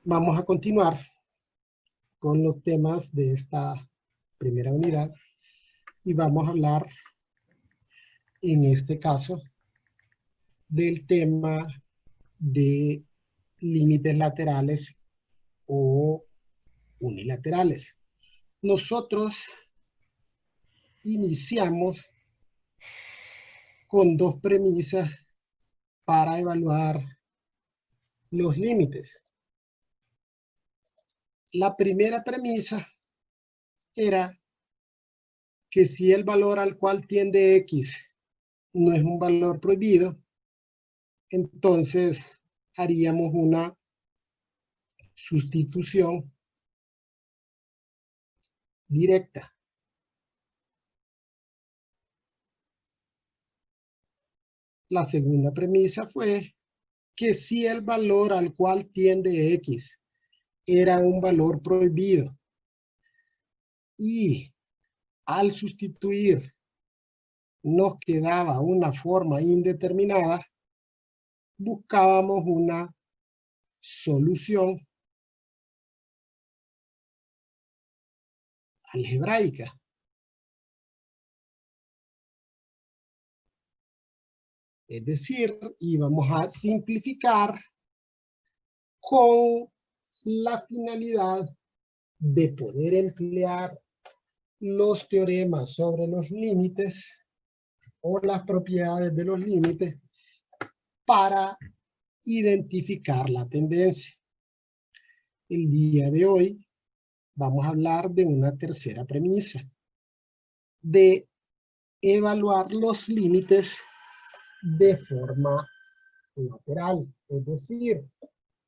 Vamos a continuar con los temas de esta primera unidad y vamos a hablar en este caso del tema de límites laterales o unilaterales. Nosotros iniciamos con dos premisas para evaluar los límites. La primera premisa era que si el valor al cual tiende X no es un valor prohibido, entonces haríamos una sustitución directa. La segunda premisa fue que si el valor al cual tiende X era un valor prohibido y al sustituir nos quedaba una forma indeterminada, buscábamos una solución algebraica. Es decir, íbamos a simplificar con la finalidad de poder emplear los teoremas sobre los límites o las propiedades de los límites para identificar la tendencia. El día de hoy vamos a hablar de una tercera premisa, de evaluar los límites de forma lateral. Es decir,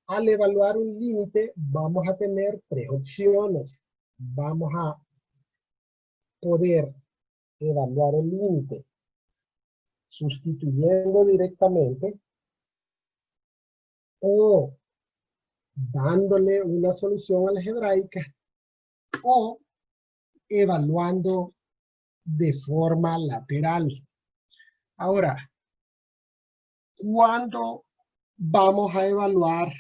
al evaluar un límite vamos a tener tres opciones. Vamos a poder evaluar el límite sustituyendo directamente o dándole una solución algebraica o evaluando de forma lateral. Ahora, ¿cuándo vamos a evaluar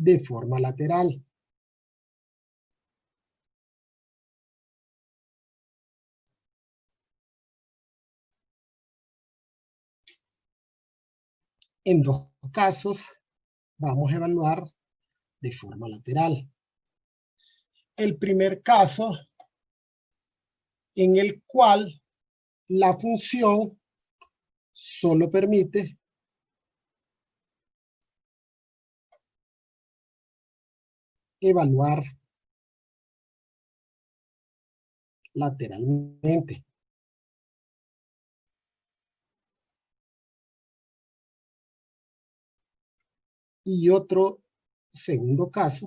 de forma lateral? En dos casos vamos a evaluar de forma lateral. El primer caso en el cual la función solo permite evaluar lateralmente. Y otro segundo caso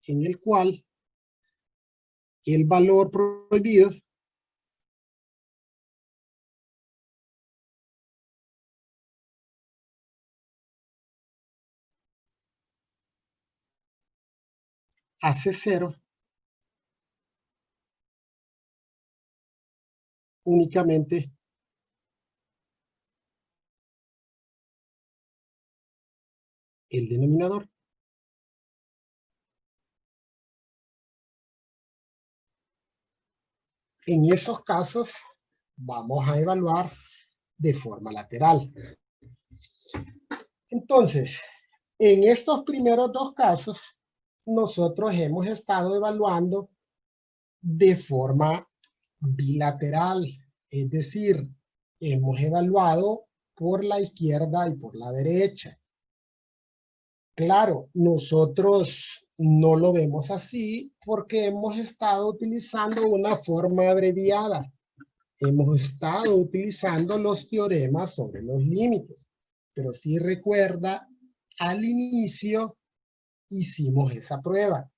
en el cual el valor prohibido hace cero únicamente el denominador. En esos casos vamos a evaluar de forma lateral. Entonces, en estos primeros dos casos, nosotros hemos estado evaluando de forma bilateral, es decir, hemos evaluado por la izquierda y por la derecha. Claro, nosotros no lo vemos así porque hemos estado utilizando una forma abreviada. Hemos estado utilizando los teoremas sobre los límites. Pero si recuerda, al inicio hicimos esa prueba.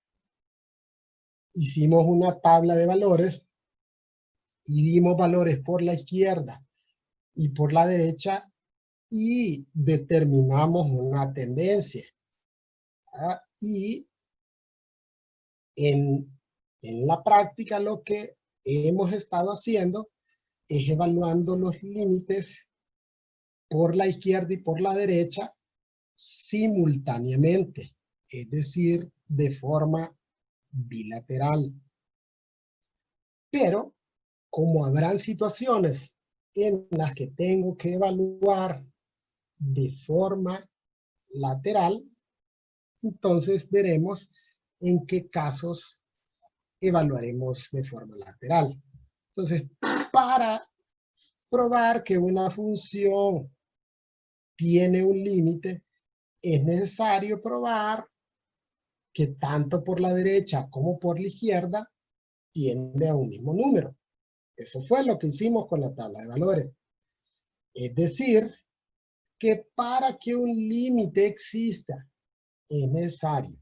Hicimos una tabla de valores y dimos valores por la izquierda y por la derecha y determinamos una tendencia. Y en la práctica lo que hemos estado haciendo es evaluando los límites por la izquierda y por la derecha simultáneamente. es decir, de forma bilateral. Pero, como habrán situaciones en las que tengo que evaluar de forma lateral, entonces veremos en qué casos evaluaremos de forma lateral. Entonces, para probar que una función tiene un límite, es necesario probar que tanto por la derecha como por la izquierda tiende a un mismo número. Eso fue lo que hicimos con la tabla de valores. Es decir, que para que un límite exista, es necesario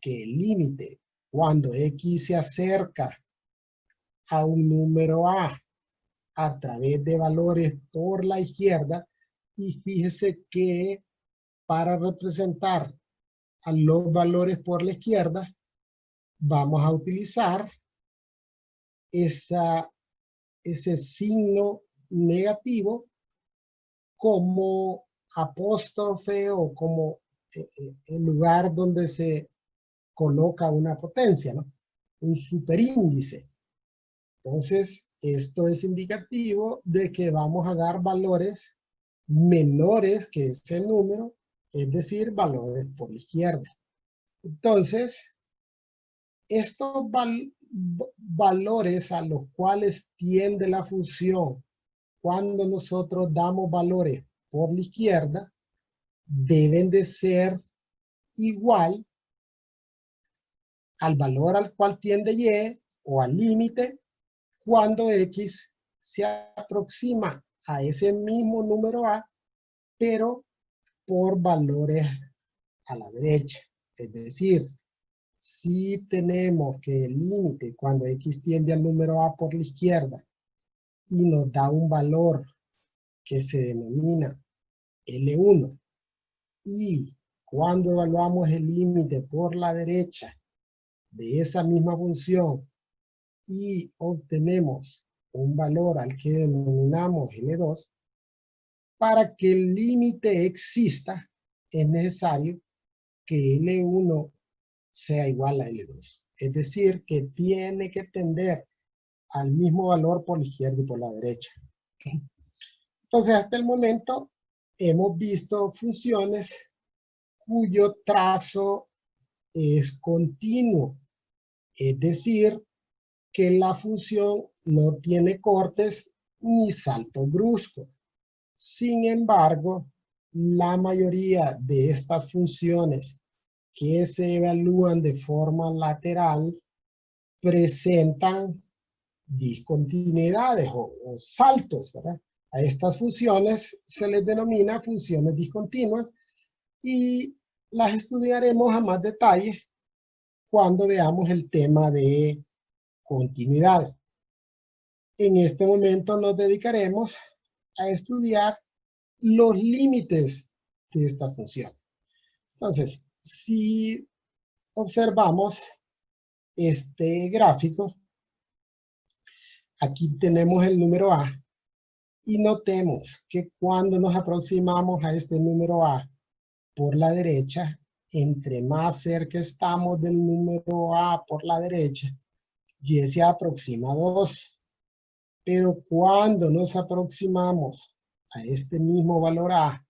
que el límite, cuando x se acerca a un número a través de valores por la izquierda, y fíjese que para representar a los valores por la izquierda, vamos a utilizar ese signo negativo como apóstrofe o como el lugar donde se coloca una potencia, ¿no? Un superíndice. Entonces, esto es indicativo de que vamos a dar valores menores que ese número, es decir, valores por la izquierda. Entonces, estos valores a los cuales tiende la función cuando nosotros damos valores por la izquierda deben de ser igual al valor al cual tiende y o al límite cuando x se aproxima a ese mismo número a, pero por valores a la derecha. Es decir, si tenemos que el límite cuando x tiende al número a por la izquierda y nos da un valor que se denomina L1, y cuando evaluamos el límite por la derecha de esa misma función y obtenemos un valor al que denominamos L2, para que el límite exista es necesario que L1 sea igual a L2. Es decir, que tiene que tender al mismo valor por la izquierda y por la derecha. Entonces, hasta el momento hemos visto funciones cuyo trazo es continuo. Es decir, que la función no tiene cortes ni saltos bruscos. Sin embargo, la mayoría de estas funciones que se evalúan de forma lateral presentan discontinuidades o saltos, ¿verdad? A estas funciones se les denomina funciones discontinuas y las estudiaremos a más detalle cuando veamos el tema de continuidad. En este momento nos dedicaremos a estudiar los límites de esta función. Entonces, si observamos este gráfico, aquí tenemos el número a, y notemos que cuando nos aproximamos a este número a por la derecha, entre más cerca estamos del número a por la derecha, y se aproxima a 2. Pero cuando nos aproximamos a este mismo valor a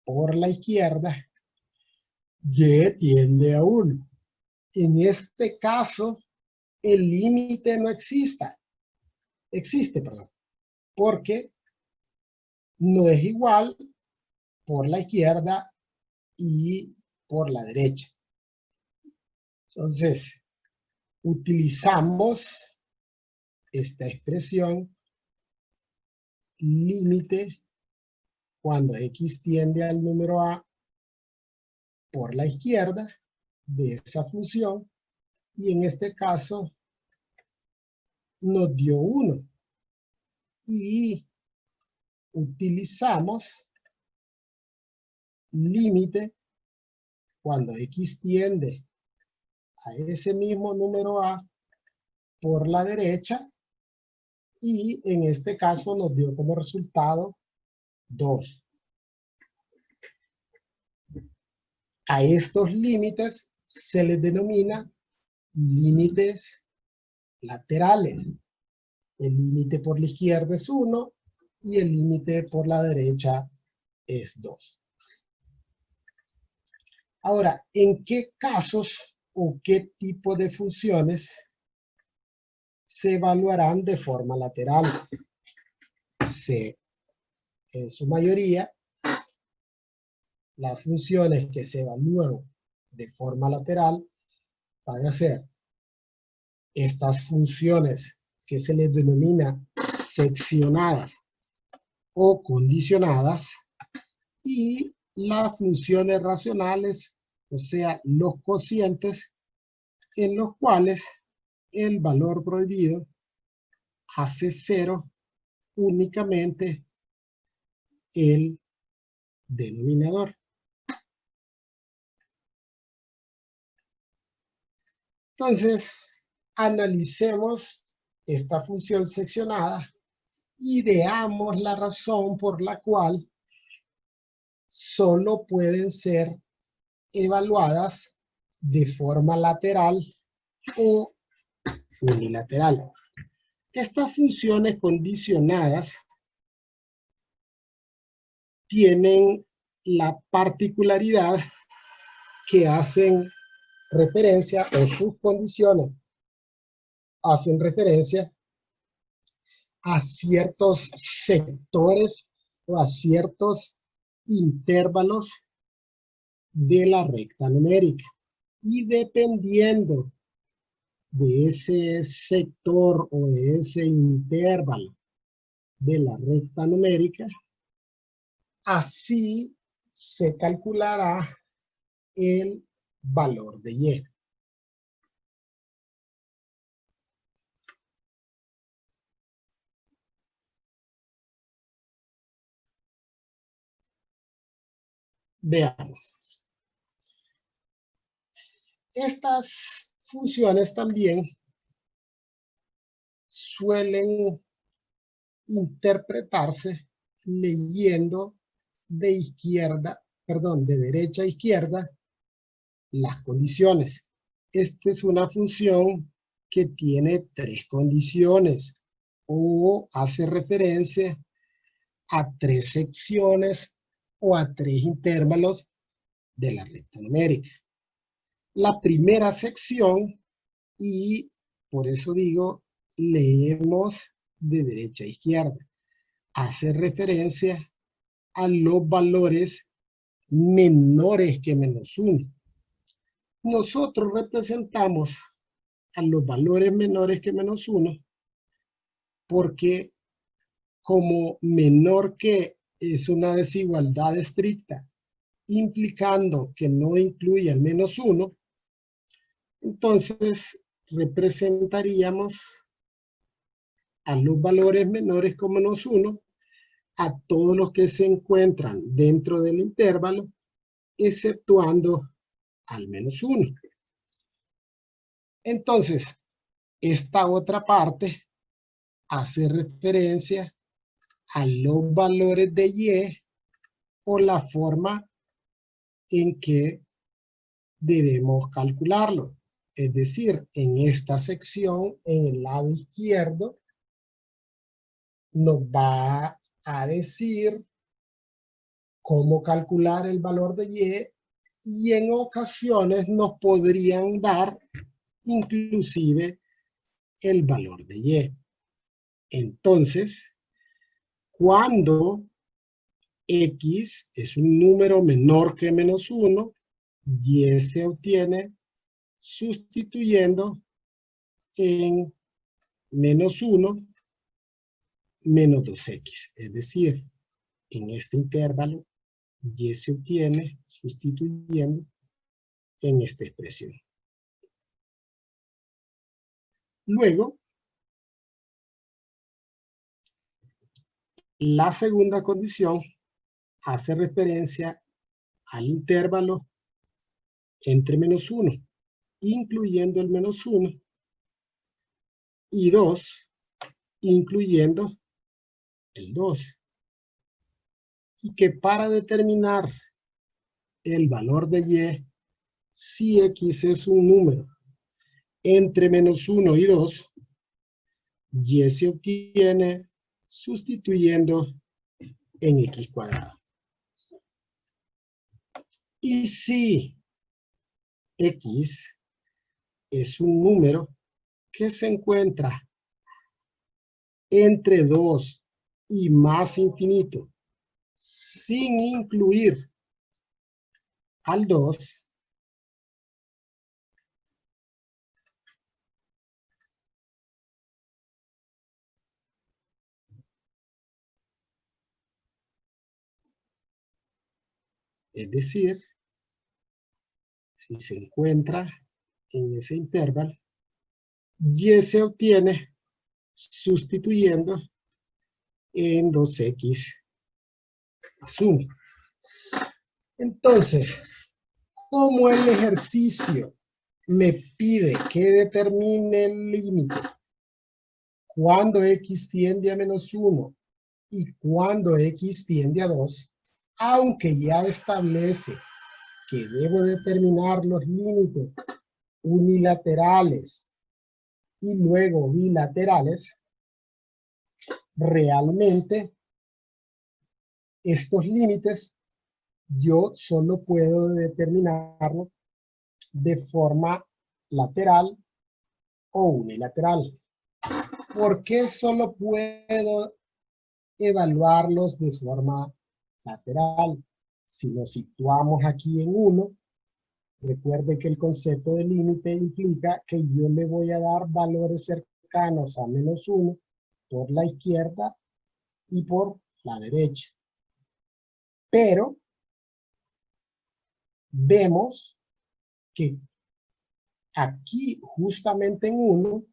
por la izquierda, y tiende a 1. En este caso, el límite no existe, porque no es igual por la izquierda y por la derecha. Entonces, utilizamos esta expresión límite cuando x tiende al número a por la izquierda de esa función, y en este caso nos dio 1. Y utilizamos límite cuando x tiende a ese mismo número a por la derecha, y en este caso nos dio como resultado 2. A estos límites se les denomina límites laterales. El límite por la izquierda es 1 y el límite por la derecha es 2. Ahora, ¿en qué casos o qué tipo de funciones se evaluarán de forma lateral? En su mayoría, las funciones que se evalúan de forma lateral van a ser estas funciones que se les denomina seccionadas o condicionadas y las funciones racionales, o sea, los cocientes en los cuales el valor prohibido hace cero únicamente el denominador. Entonces, analicemos esta función seccionada y veamos la razón por la cual solo pueden ser evaluadas de forma lateral o unilateral. Estas funciones condicionadas tienen la particularidad que hacen referencia, o sus condiciones hacen referencia a ciertos sectores o a ciertos intervalos de la recta numérica. Y dependiendo de ese sector o de ese intervalo de la recta numérica, así se calculará el valor de Y. Veamos. Estas funciones también suelen interpretarse leyendo de derecha a izquierda las condiciones. Esta es una función que tiene tres condiciones o hace referencia a tres secciones o a tres intervalos de la recta numérica. La primera sección, y por eso digo, leemos de derecha a izquierda, hace referencia a los valores menores que -1. Nosotros representamos a los valores menores que -1 porque como menor que es una desigualdad estricta, implicando que no incluye al -1, entonces representaríamos a los valores menores como -1 a todos los que se encuentran dentro del intervalo, exceptuando al -1. Entonces, esta otra parte hace referencia a los valores de Y o la forma en que debemos calcularlo. Es decir, en esta sección, en el lado izquierdo, nos va a decir cómo calcular el valor de Y en ocasiones nos podrían dar inclusive el valor de Y. Entonces, cuando X es un número menor que -1, Y se obtiene sustituyendo en -1 menos 2X. Es decir, en este intervalo, Y se obtiene sustituyendo en esta expresión. Luego, la segunda condición hace referencia al intervalo entre -1, incluyendo el -1, y 2, incluyendo el 2. Y que para determinar el valor de y si x es un número entre -1 y 2, y se obtiene sustituyendo en x cuadrado. Y si x es un número que se encuentra entre 2 y más infinito, sin incluir al 2, es decir, si se encuentra en ese intervalo, y se obtiene sustituyendo en 2x más 1. Entonces, como el ejercicio me pide que determine el límite cuando x tiende a -1 y cuando x tiende a 2, aunque ya establece que debo determinar los límites unilaterales y luego bilaterales, realmente estos límites yo solo puedo determinarlos de forma lateral o unilateral. ¿Por qué solo puedo evaluarlos de forma lateral? Si nos situamos aquí en 1, recuerde que el concepto de límite implica que yo le voy a dar valores cercanos a -1 por la izquierda y por la derecha. Pero vemos que aquí, justamente en 1,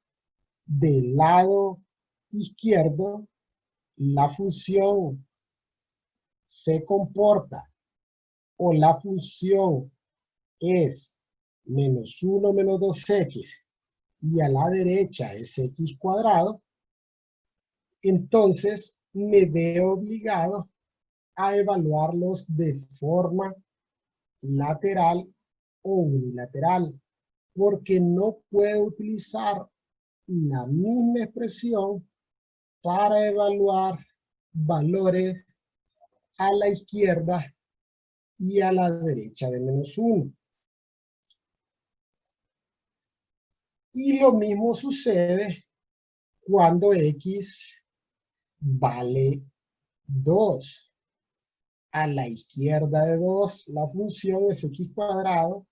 del lado izquierdo, la función se comporta o la función es -1 menos 2x y a la derecha es x cuadrado, entonces me veo obligado a evaluarlos de forma lateral o unilateral, porque no puedo utilizar la misma expresión para evaluar valores a la izquierda y a la derecha de -1. Y lo mismo sucede cuando x vale 2. A la izquierda de 2 la función es x cuadrado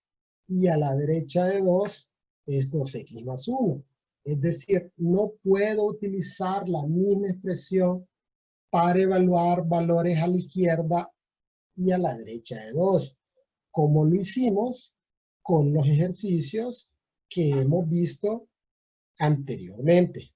y a la derecha de 2 es 2x más 1. Es decir, no puedo utilizar la misma expresión para evaluar valores a la izquierda y a la derecha de 2, como lo hicimos con los ejercicios que hemos visto anteriormente.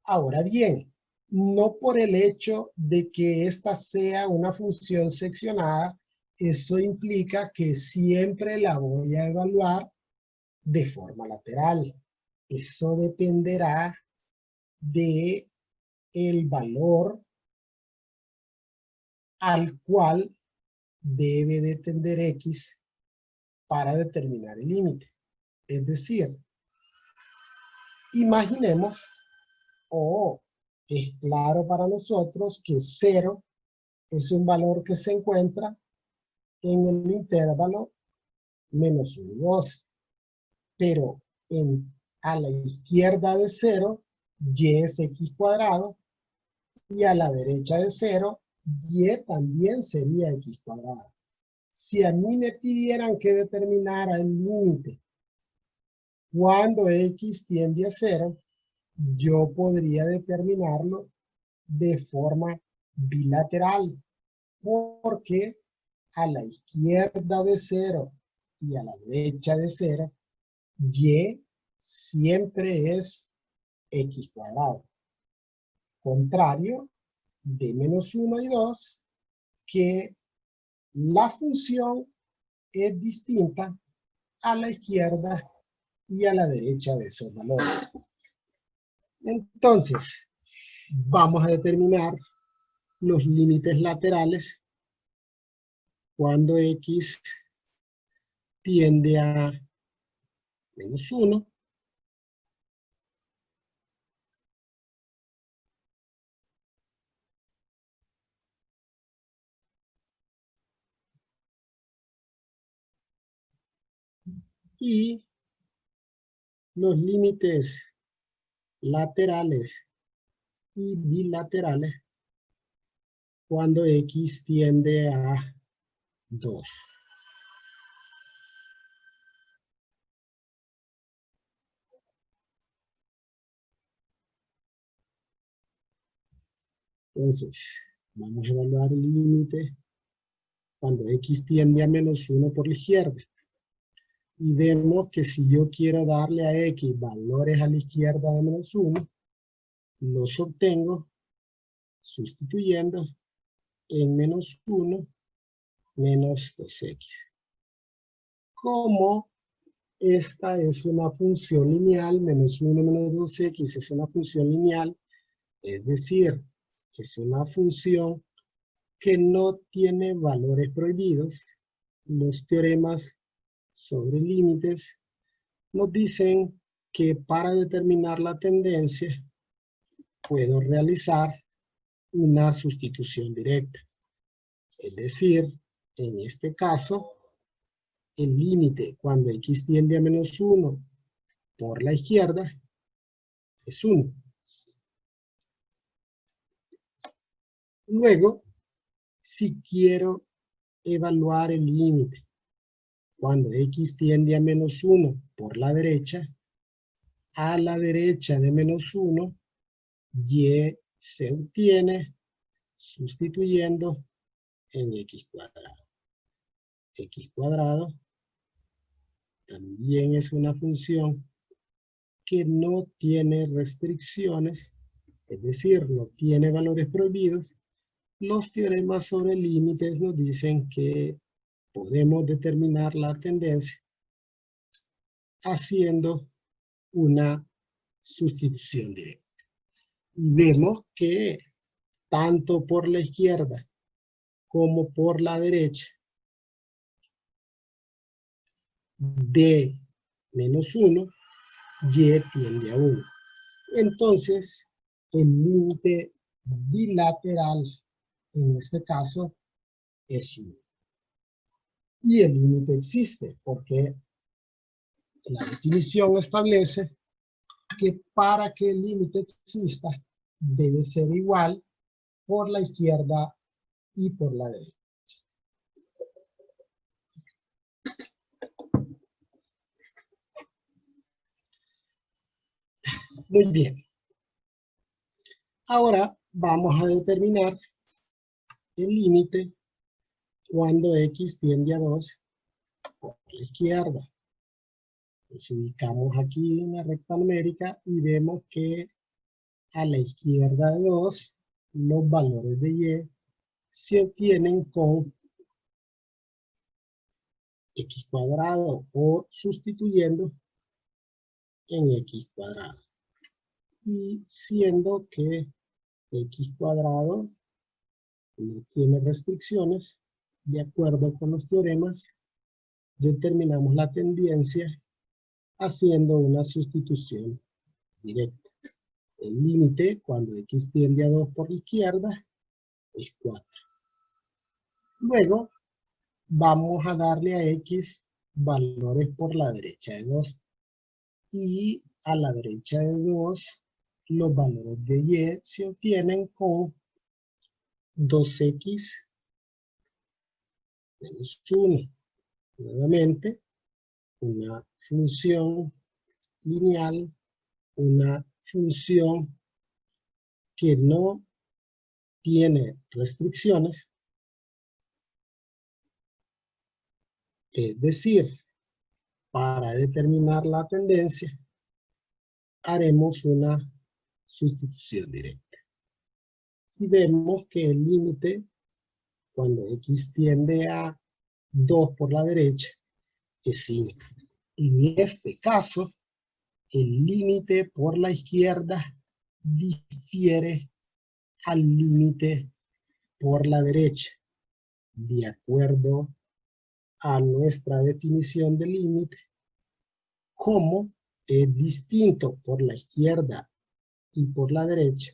Ahora bien, no por el hecho de que esta sea una función seccionada, eso implica que siempre la voy a evaluar de forma lateral. Eso dependerá de el valor al cual debe de tender x para determinar el límite. Es decir, imaginemos, o es claro para nosotros que 0 es un valor que se encuentra en el intervalo -1 y 2. Pero a la izquierda de 0, y es x cuadrado, y a la derecha de 0, y también sería x cuadrado. Si a mí me pidieran que determinara el límite cuando x tiende a 0, yo podría determinarlo de forma bilateral, porque a la izquierda de 0 y a la derecha de 0, y siempre es x cuadrado. Contrario de -1 y 2, que la función es distinta a la izquierda y a la derecha de esos valores. Entonces, vamos a determinar los límites laterales cuando X tiende a -1, y los límites laterales y bilaterales cuando X tiende a 2. Entonces, vamos a evaluar el límite cuando X tiende a -1 por la izquierda. Y vemos que si yo quiero darle a X valores a la izquierda de -1, los obtengo sustituyendo en -1 menos 2X. Como esta es una función lineal, -1 menos 2X es una función lineal, es decir, es una función que no tiene valores prohibidos, los teoremas sobre límites nos dicen que para determinar la tendencia puedo realizar una sustitución directa. Es decir, en este caso, el límite cuando X tiende a -1 por la izquierda es 1. Luego, si quiero evaluar el límite cuando X tiende a -1 por la derecha, a la derecha de -1, Y se obtiene sustituyendo en X cuadrado. X cuadrado también es una función que no tiene restricciones, es decir, no tiene valores prohibidos. Los teoremas sobre límites nos dicen que podemos determinar la tendencia haciendo una sustitución directa. Y vemos que tanto por la izquierda como por la derecha de -1, Y tiende a 1. Entonces, el límite bilateral, en este caso, es 1. Y el límite existe, porque la definición establece que para que el límite exista, debe ser igual por la izquierda y por la derecha. Muy bien. Ahora vamos a determinar el límite cuando X tiende a 2 por la izquierda. Nos ubicamos aquí en la recta numérica y vemos que a la izquierda de 2 los valores de Y se obtienen con X cuadrado o sustituyendo en X cuadrado. Y siendo que X cuadrado no tiene restricciones, de acuerdo con los teoremas, determinamos la tendencia haciendo una sustitución directa. El límite, cuando X tiende a 2 por la izquierda, es 4. Luego, vamos a darle a X valores por la derecha de 2. Y a la derecha de 2, los valores de Y se obtienen con 2X menos 1. Nuevamente, una función lineal, una función que no tiene restricciones, es decir, para determinar la tendencia, haremos una sustitución directa. Y vemos que el límite, cuando X tiende a 2 por la derecha, es 5. En este caso, el límite por la izquierda difiere al límite por la derecha. de acuerdo a nuestra definición de límite, como es distinto por la izquierda y por la derecha,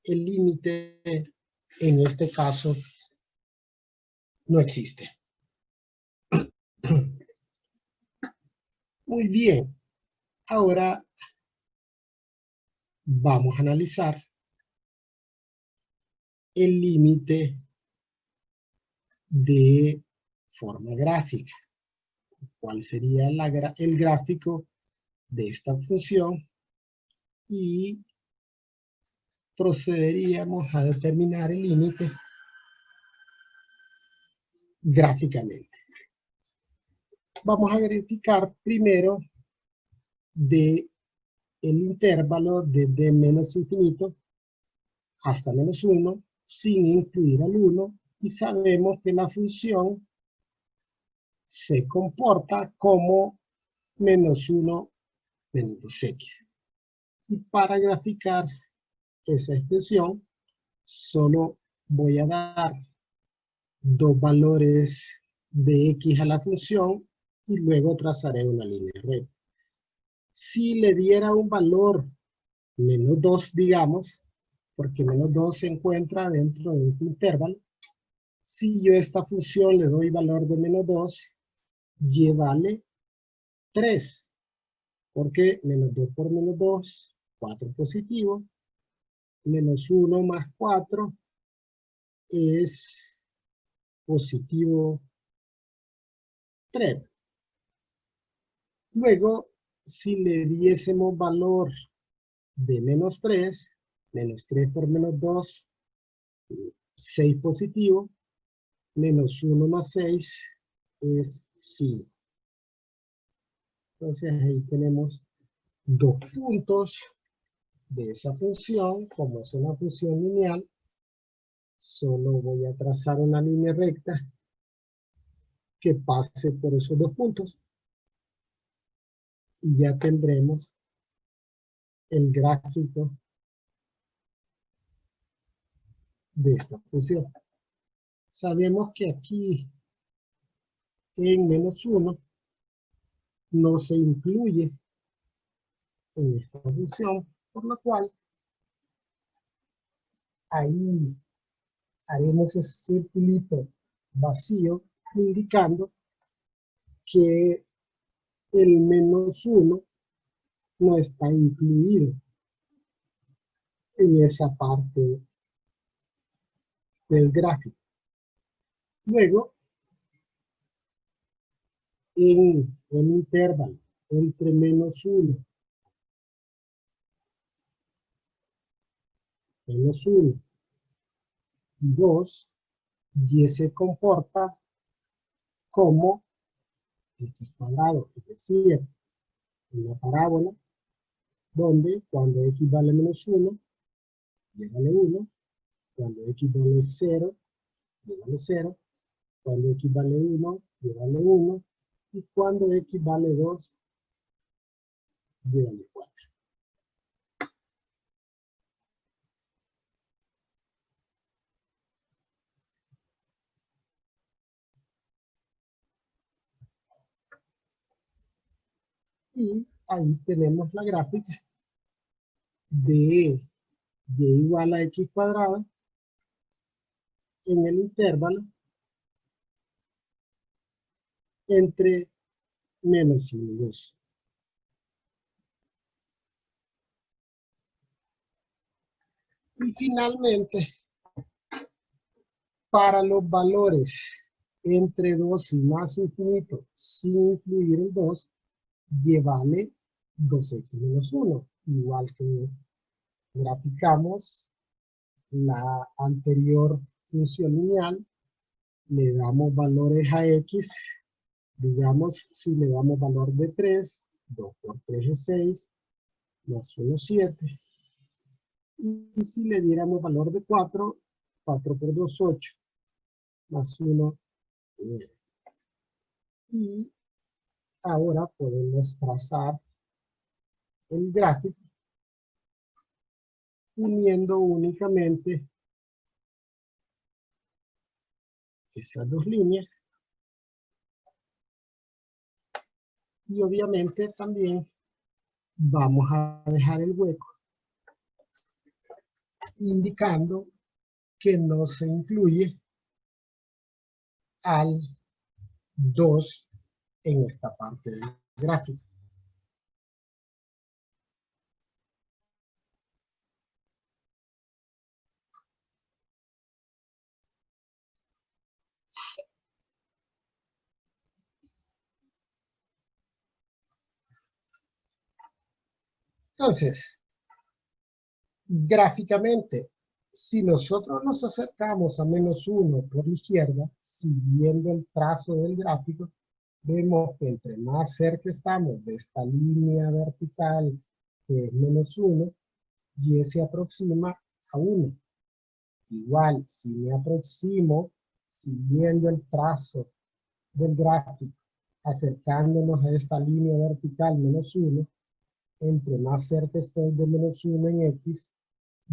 el límite en este caso no existe. Muy bien, ahora vamos a analizar el límite de forma gráfica. ¿Cuál sería el gráfico de esta función? Y procederíamos a determinar el límite gráficamente. Vamos a verificar primero de el intervalo desde menos infinito hasta menos 1 sin incluir al 1 y sabemos que la función se comporta como menos 1 menos 2x. Y para graficar esa expresión solo voy a dar dos valores de x a la función y luego trazaré una línea recta. Si le diera un valor menos 2, digamos, porque menos 2 se encuentra dentro de este intervalo, si yo a esta función le doy valor de menos 2, y vale 3, porque menos 2 por menos 2, 4 positivo, menos 1 más 4 es positivo 3. Luego, si le diésemos valor de menos 3 por menos 2, 6 positivo, menos 1 más 6 es 5. Entonces ahí tenemos dos puntos de esa función. Como es una función lineal, solo voy a trazar una línea recta que pase por esos dos puntos y ya tendremos el gráfico de esta función. Sabemos que aquí en menos 1 no se incluye en esta función, por lo cual ahí haremos ese circulito vacío indicando que el menos 1 no está incluido en esa parte del gráfico. Luego, en el intervalo entre menos 1 y 2, y se comporta como x cuadrado, es decir, una parábola donde cuando x vale menos 1, y vale 1, cuando x vale 0, y vale 0, cuando x vale 1, y vale 1, y cuando x vale 2, y vale 4. Y ahí tenemos la gráfica de y igual a x cuadrado en el intervalo entre menos 1 y 2. Y finalmente, para los valores entre 2 y más infinito, sin incluir el 2, y vale 2x menos 1, igual que graficamos la anterior función lineal, le damos valores a x, digamos, si le damos valor de 3, 2 por 3 es 6, más 1, 7. Y si le diéramos valor de 4, 4 por 2, 8, más 1, 9. Y ahora podemos trazar el gráfico uniendo únicamente esas dos líneas. Y obviamente también vamos a dejar el hueco indicando que no se incluye al 2 en esta parte del gráfico. Entonces, gráficamente, si nosotros nos acercamos a -1 por la izquierda, siguiendo el trazo del gráfico, vemos que entre más cerca estamos de esta línea vertical, que es -1, y se aproxima a 1. Igual, si me aproximo, siguiendo el trazo del gráfico, acercándonos a esta línea vertical -1, entre más cerca estoy de -1 en X,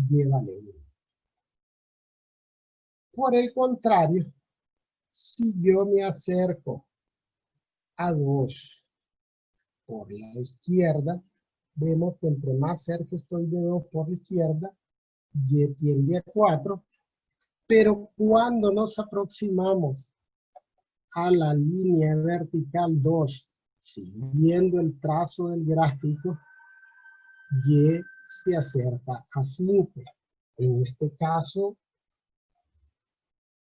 Y vale 1. Por el contrario, si yo me acerco a 2 por la izquierda, vemos que entre más cerca estoy de 2 por la izquierda, Y tiende a 4, pero cuando nos aproximamos a la línea vertical 2, siguiendo el trazo del gráfico, Y se acerca a 5. En este caso,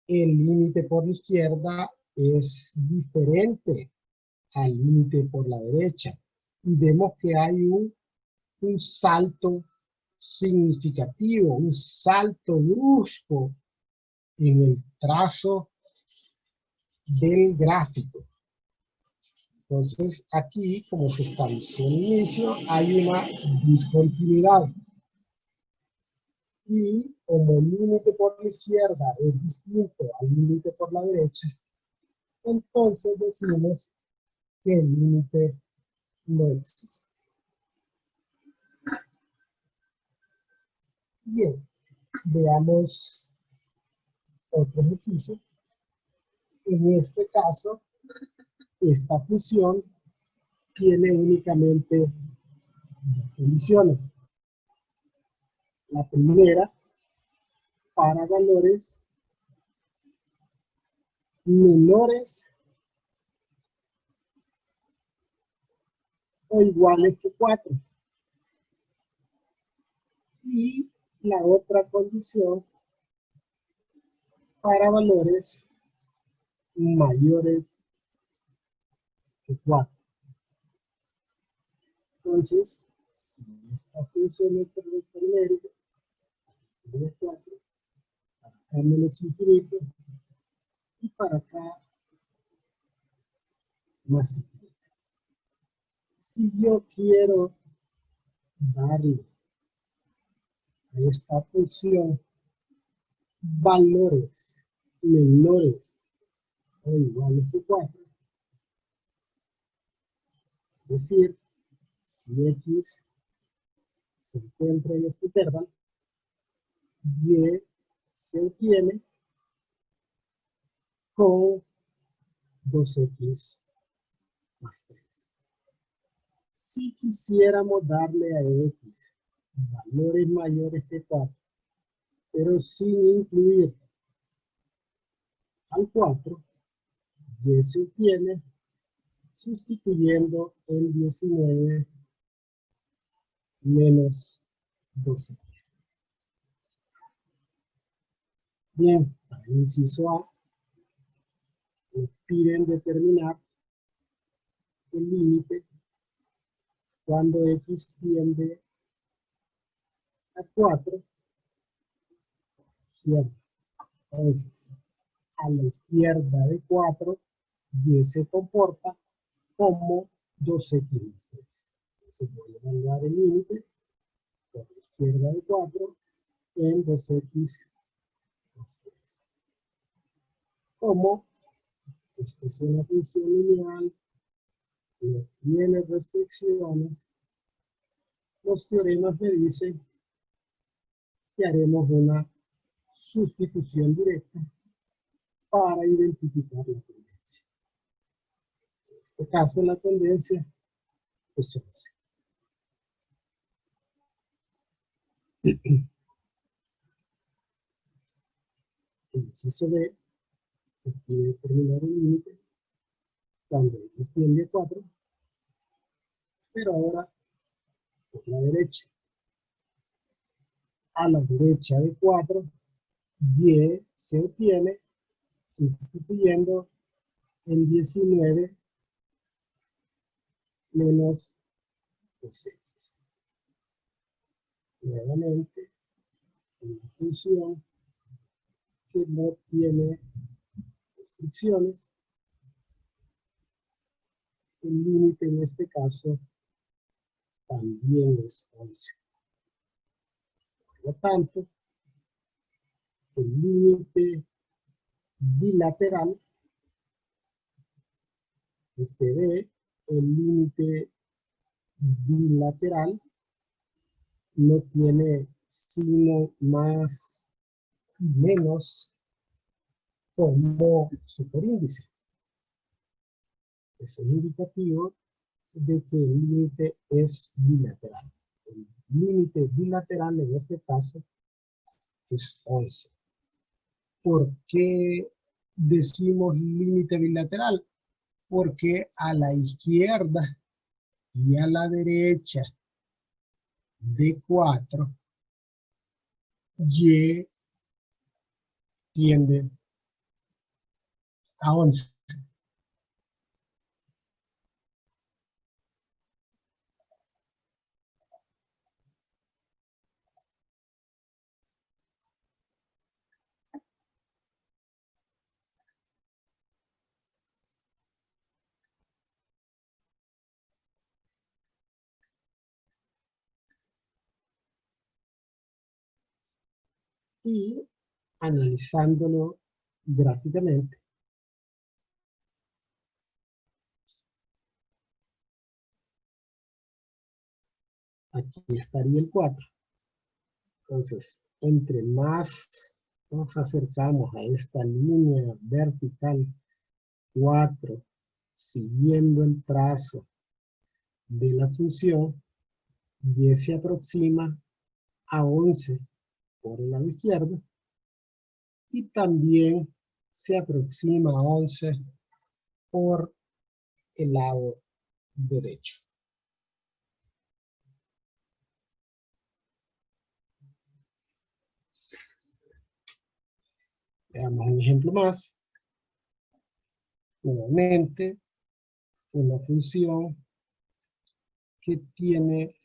el límite por la izquierda es diferente al límite por la derecha. Y vemos que hay un salto significativo, un salto brusco en el trazo del gráfico. Entonces, aquí, como se estableció al inicio, hay una discontinuidad. Y como el límite por la izquierda es distinto al límite por la derecha, entonces decimos que el límite no existe. Bien, veamos otro ejercicio. En este caso, esta función tiene únicamente dos condiciones. La primera, para valores menores o iguales que 4. Y la otra condición para valores mayores que 4. Entonces, si esta función es perfecta numérica, es 4, para acá menos infinito, y para acá más infinito. Si yo quiero darle a esta función valores menores o iguales que 4, es decir, si X se encuentra en este intervalo, Y se obtiene con 2X más 3. Si quisiéramos darle a X valores mayores que 4, pero sin incluir al 4, Y se obtiene sustituyendo el 19 menos 2X. Bien, para el inciso A, nos piden determinar el límite cuando X tiende a 4, ¿cierto? Entonces, a la izquierda de 4, Y se comporta como 2X más 3. Se puede evaluar el límite por la izquierda de 4 en 2X más 3. Como esta es una función lineal, no tiene restricciones, los teoremas me dicen que haremos una sustitución directa para identificar la tendencia. En este caso la tendencia es 11. Entonces se ve aquí determinar el límite cuando x tiende a 4, pero ahora por la derecha. A la derecha de 4, y se obtiene sustituyendo en 19 menos 6. Nuevamente, una función que no tiene restricciones. El límite en este caso también es 11. Por lo tanto, el límite bilateral, este B, el límite bilateral no tiene signo más y menos como superíndice. Eso es indicativo de que el límite es bilateral. El límite bilateral en este caso es 11. ¿Por qué decimos límite bilateral? Porque a la izquierda y a la derecha de 4, y tiende a 11. Y analizándolo gráficamente, aquí estaría el 4. Entonces, entre más nos acercamos a esta línea vertical 4, siguiendo el trazo de la función, y se aproxima a 11 por el lado izquierdo, y también se aproxima a 11 por el lado derecho. Veamos un ejemplo más. Nuevamente, una función que tiene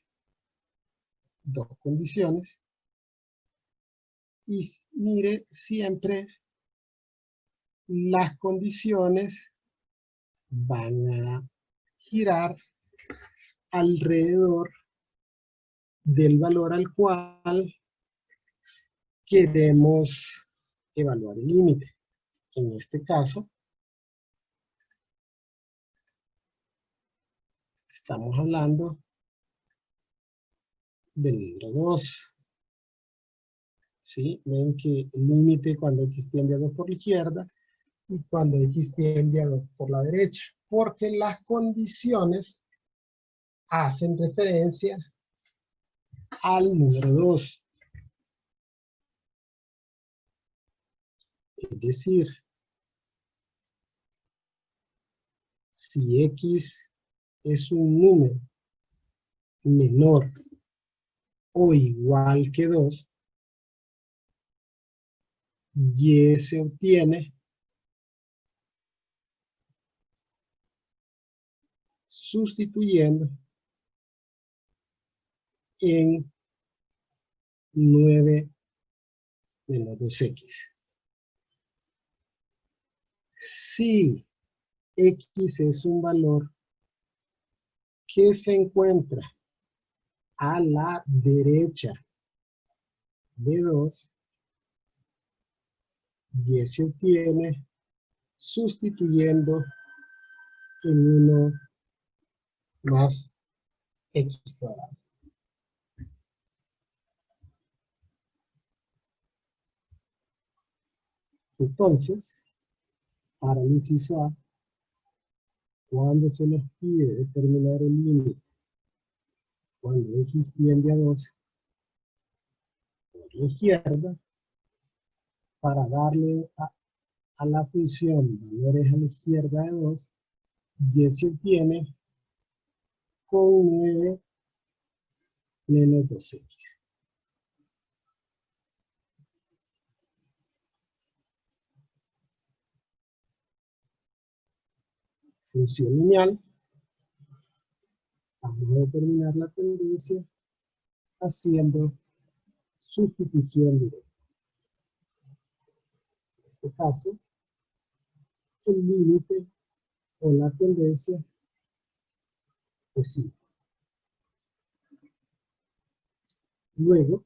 dos condiciones. Y mire, siempre las condiciones van a girar alrededor del valor al cual queremos evaluar el límite. En este caso, estamos hablando del número 2. ¿Sí? Ven que el límite cuando x tiende a 2 por la izquierda y cuando x tiende a 2 por la derecha. Porque las condiciones hacen referencia al número 2. Es decir, si x es un número menor o igual que 2, y se obtiene sustituyendo en 9 menos 2x. Si x es un valor que se encuentra a la derecha de 2, y se obtiene sustituyendo en 1 más x cuadrado. Entonces, Para el inciso A, cuando se nos pide determinar el límite, cuando x tiende a 2 por la izquierda, para darle a la función valores a la izquierda de 2, y se obtiene con 9 menos 2x. Función lineal, vamos a determinar la tendencia haciendo sustitución directa. En este caso, el límite o la tendencia es 5. Luego,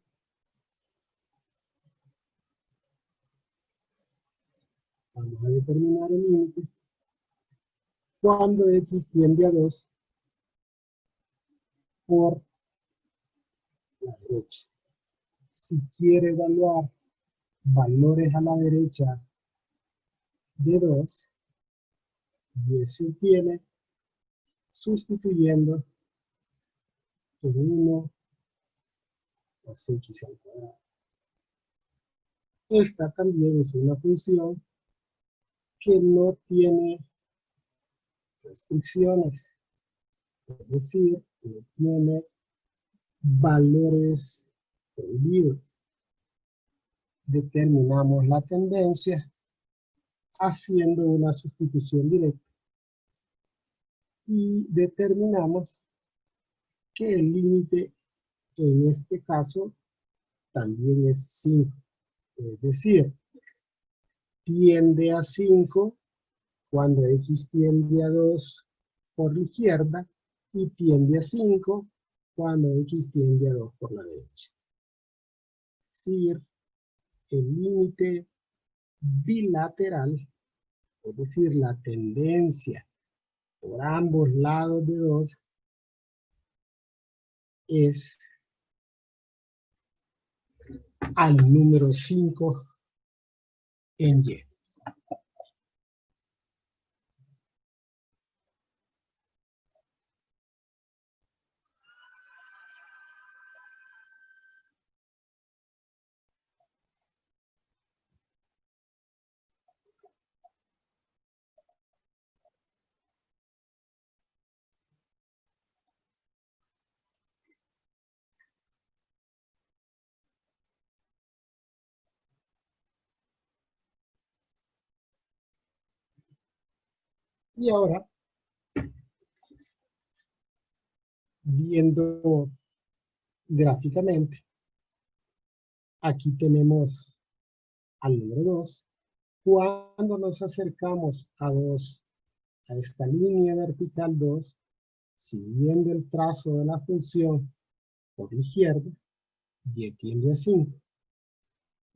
vamos a determinar el límite cuando x tiende a 2 por la derecha. Si quiere evaluar valores a la derecha de 2, y se obtiene sustituyendo en 1 más x al cuadrado. Esta también es una función que no tiene restricciones, es decir, no tiene valores prohibidos. Determinamos la tendencia haciendo una sustitución directa y determinamos que el límite en este caso también es 5, es decir, tiende a 5 cuando x tiende a 2 por la izquierda y tiende a 5 cuando x tiende a 2 por la derecha. Es decir, el límite bilateral, es decir, la tendencia por ambos lados de 2 es al número 5 en Y. Y ahora, viendo gráficamente, aquí tenemos al número 2. Cuando nos acercamos a 2, a esta línea vertical 2, siguiendo el trazo de la función por la izquierda, y tiende a 5.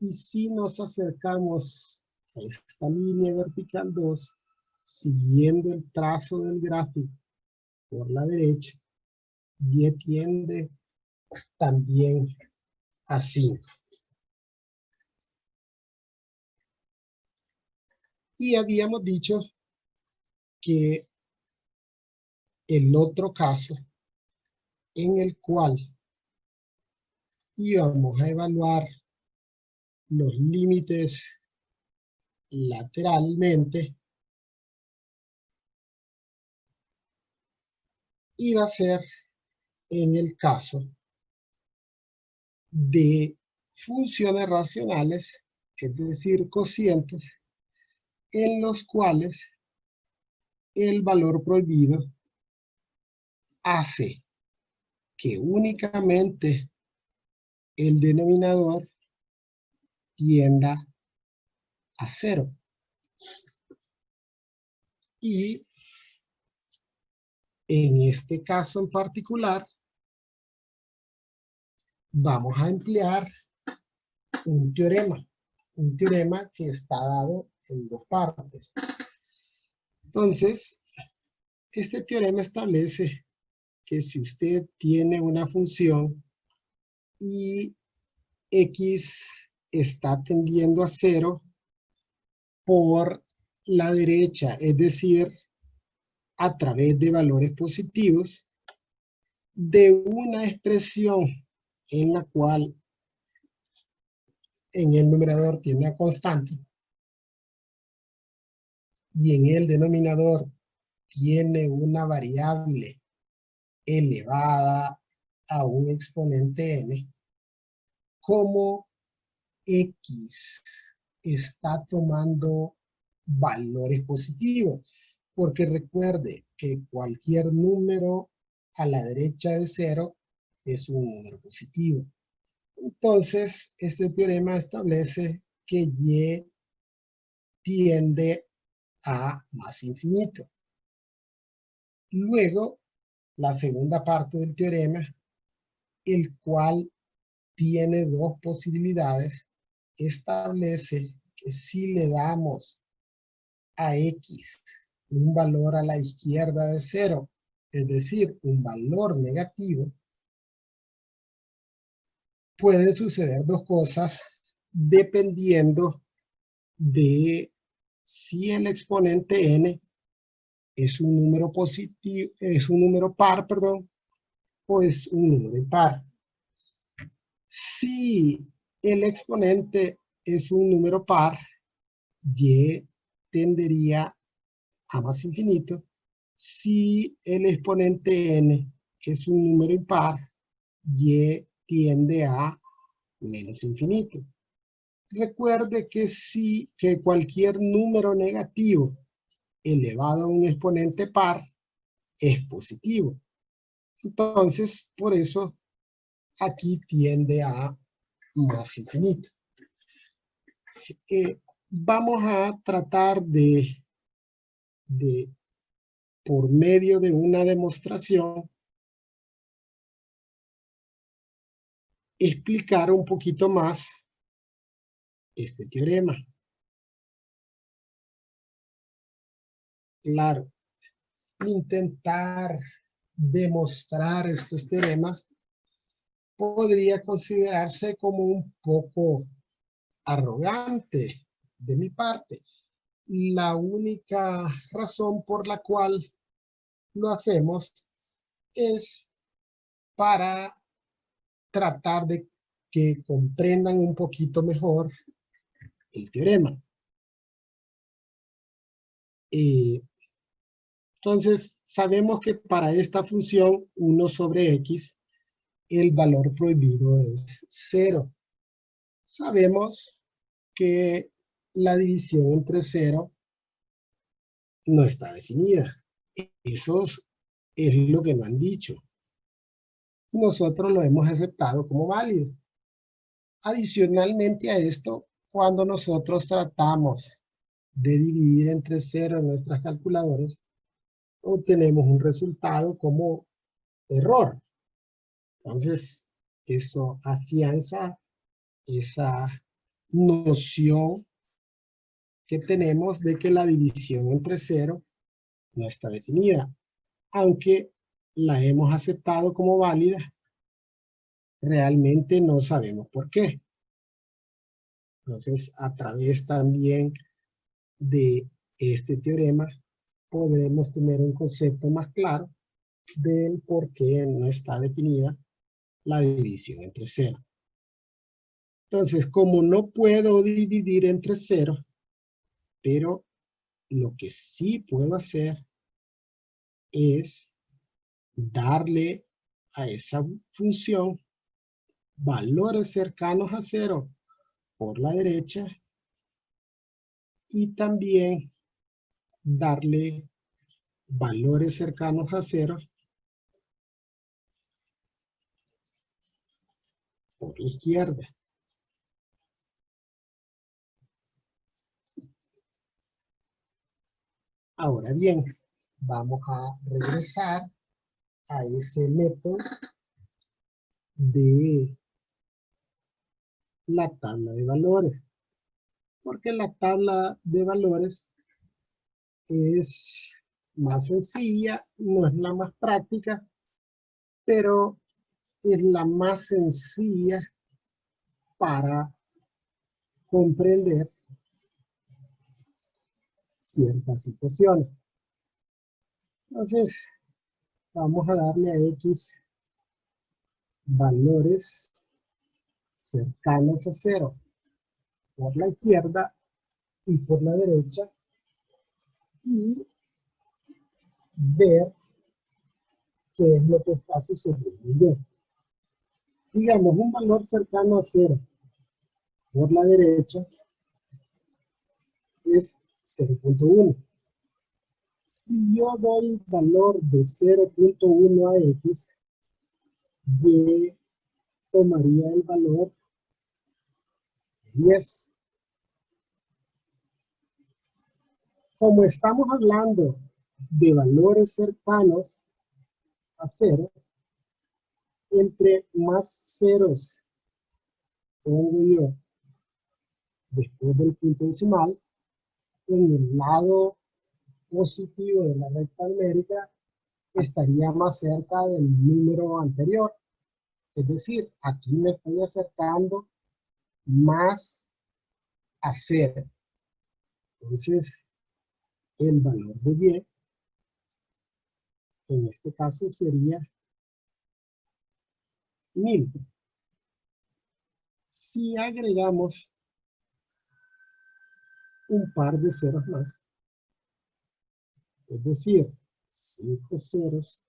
Y si nos acercamos a esta línea vertical 2, siguiendo el trazo del gráfico por la derecha, y tiende también a 5. Y habíamos dicho que el otro caso en el cual íbamos a evaluar los límites lateralmente iba a ser en el caso de funciones racionales, es decir, cocientes, en los cuales el valor prohibido hace que únicamente el denominador tienda a 0. Y en este caso en particular, vamos a emplear un teorema que está dado en 2 partes. Entonces, este teorema establece que si usted tiene una función y x está tendiendo a 0 por la derecha, es decir, a través de valores positivos, de una expresión en la cual en el numerador tiene una constante y en el denominador tiene una variable elevada a un exponente n, como x está tomando valores positivos, porque recuerde que cualquier número a la derecha de 0 es un número positivo. Entonces, este teorema establece que y tiende a más infinito. Luego, la segunda parte del teorema, el cual tiene dos posibilidades, establece que si le damos a x un valor a la izquierda de 0, es decir, un valor negativo, pueden suceder dos cosas dependiendo de si el exponente n es un número positivo, es un número par, perdón, o es un número impar. Si el exponente es un número par, y tendería a más infinito. Si el exponente n es un número impar, y tiende a menos infinito. Recuerde que cualquier número negativo elevado a un exponente par es positivo. Entonces, por eso aquí tiende a más infinito. Vamos a tratar por medio de una demostración, explicar un poquito más este teorema. Claro, intentar demostrar estos teoremas podría considerarse como un poco arrogante de mi parte. La única razón por la cual lo hacemos es para tratar de que comprendan un poquito mejor el teorema. Entonces, sabemos que para esta función 1 sobre x, el valor prohibido es 0. Sabemos que la división entre 0 no está definida. Eso es lo que nos han dicho. Y nosotros lo hemos aceptado como válido. Adicionalmente a esto, cuando nosotros tratamos de dividir entre 0 en nuestras calculadoras, obtenemos un resultado como error. Entonces, eso afianza esa noción que tenemos de que la división entre 0 no está definida, aunque la hemos aceptado como válida, realmente no sabemos por qué. Entonces, a través también de este teorema, podremos tener un concepto más claro del por qué no está definida la división entre 0. Entonces, como no puedo dividir entre 0, pero lo que sí puedo hacer es darle a esa función valores cercanos a 0 por la derecha y también darle valores cercanos a 0 por la izquierda. Ahora bien, vamos a regresar a ese método de la tabla de valores. Porque la tabla de valores es más sencilla, no es la más práctica, pero es la más sencilla para comprender ciertas situaciones. Entonces, vamos a darle a X valores cercanos a 0 por la izquierda y por la derecha y ver qué es lo que está sucediendo. Digamos, un valor cercano a 0 por la derecha es 0.1. Si yo doy valor de 0.1 a X, Y tomaría el valor 10. Como estamos hablando de valores cercanos a 0, entre más ceros pongo yo después del punto decimal, en el lado positivo de la recta numérica estaría más cerca del número anterior. Es decir, aquí me estoy acercando más a 0. Entonces, el valor de Y, en este caso sería 1000. Si agregamos un par de ceros más, es decir, 5 ceros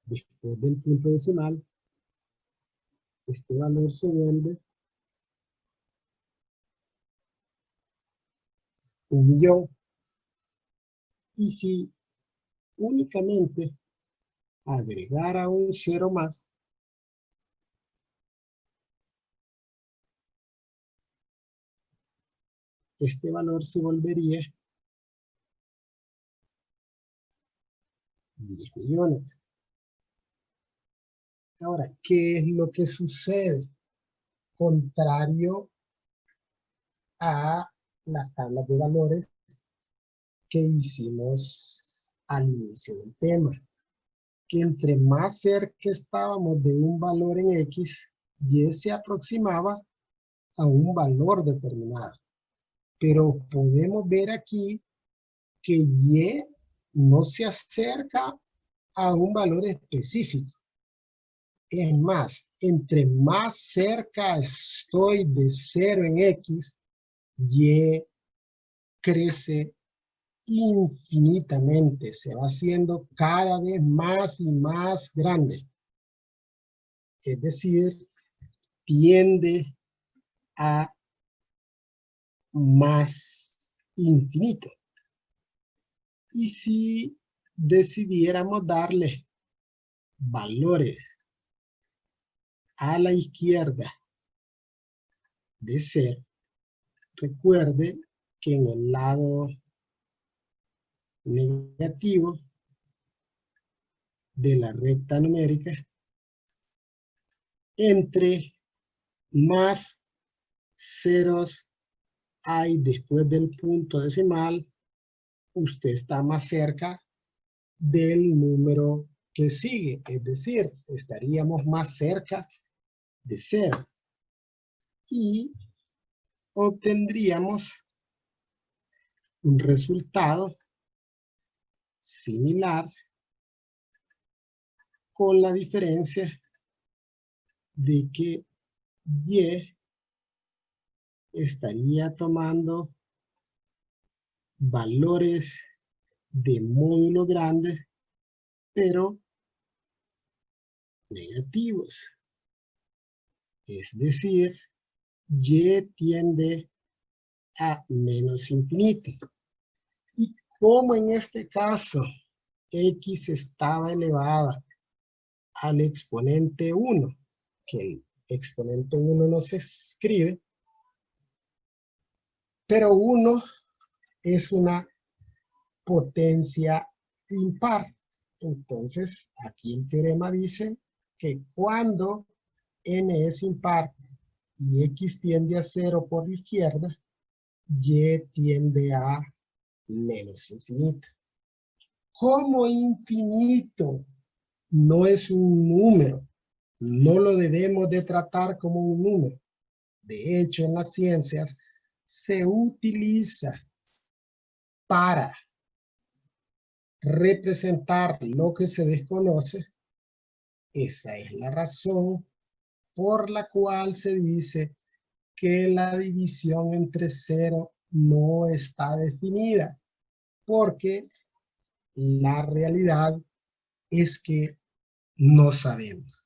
después del punto decimal, este valor se vuelve 1.000.000. Y si únicamente agregara un cero más, este valor se volvería 10 millones. Ahora, ¿qué es lo que sucede? Contrario a las tablas de valores que hicimos al inicio del tema, que entre más cerca estábamos de un valor en X, Y se aproximaba a un valor determinado. Pero podemos ver aquí que Y no se acerca a un valor específico. Es más, entre más cerca estoy de 0 en X, Y crece infinitamente, se va haciendo cada vez más y más grande. Es decir, tiende a más infinito. Y si decidiéramos darle valores a la izquierda de 0, recuerde que en el lado negativo de la recta numérica, entre más ceros hay después del punto decimal, usted está más cerca del número que sigue, es decir, estaríamos más cerca de 0 y obtendríamos un resultado similar, con la diferencia de que Y estaría tomando valores de módulo grande, pero negativos. Es decir, Y tiende a menos infinito. Y como en este caso X estaba elevada al exponente 1, que el exponente 1 no se escribe, pero 1 es una potencia impar. Entonces, aquí el teorema dice que cuando n es impar y x tiende a 0 por la izquierda, y tiende a menos infinito. Como infinito no es un número, no lo debemos de tratar como un número. De hecho, en las ciencias se utiliza para representar lo que se desconoce, esa es la razón por la cual se dice que la división entre cero no está definida, porque la realidad es que no sabemos.